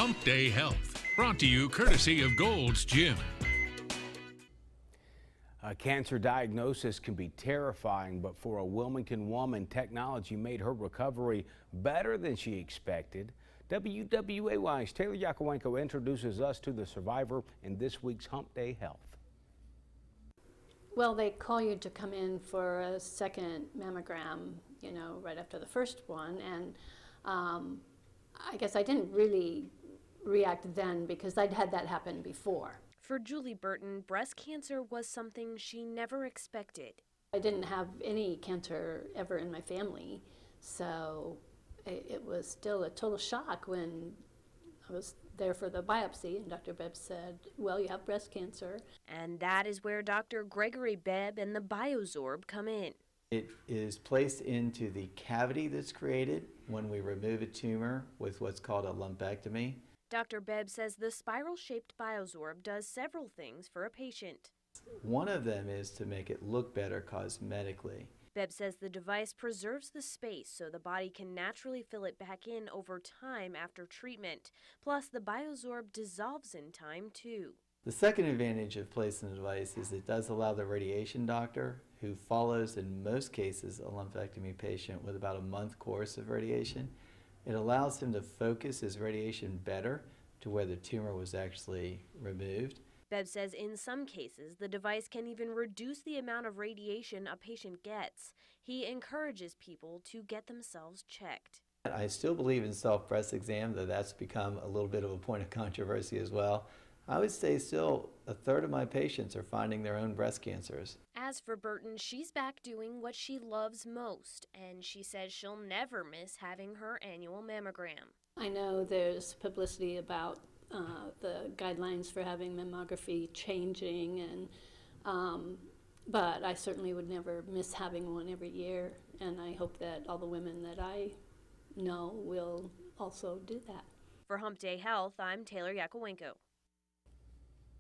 Humpday Health, brought to you courtesy of Gold's Gym. A cancer diagnosis can be terrifying, but for a Wilmington woman, technology made her recovery better than she expected. WWAY's Taylor Yakowenko introduces us to the survivor in this week's Humpday Health. Well, they call you to come in for a second mammogram, right after the first one, and I guess I didn't really react then because I'd had that happen before. For Julie Burton, breast cancer was something she never expected. I didn't have any cancer ever in my family, so it was still a total shock when I was there for the biopsy and Dr. Bebb said, well, you have breast cancer. And that is where Dr. Gregory Bebb and the BioZorb come in. It is placed into the cavity that's created when we remove a tumor with what's called a lumpectomy. Dr. Bebb says the spiral-shaped BioZorb does several things for a patient. One of them is to make it look better cosmetically. Bebb says the device preserves the space so the body can naturally fill it back in over time after treatment. Plus, the BioZorb dissolves in time, too. The second advantage of placing the device is it does allow the radiation doctor, who follows in most cases a lumpectomy patient with about a month course of radiation, it allows him to focus his radiation better to where the tumor was actually removed. Bebb says in some cases, the device can even reduce the amount of radiation a patient gets. He encourages people to get themselves checked. I still believe in self-breast exam, though that's become a little bit of a point of controversy as well. I would say still a third of my patients are finding their own breast cancers. As for Burton, she's back doing what she loves most, and she says she'll never miss having her annual mammogram. I know there's publicity about the guidelines for having mammography changing, and but I certainly would never miss having one every year, and I hope that all the women that I know will also do that. For Humpday Health, I'm Taylor Yakowenko.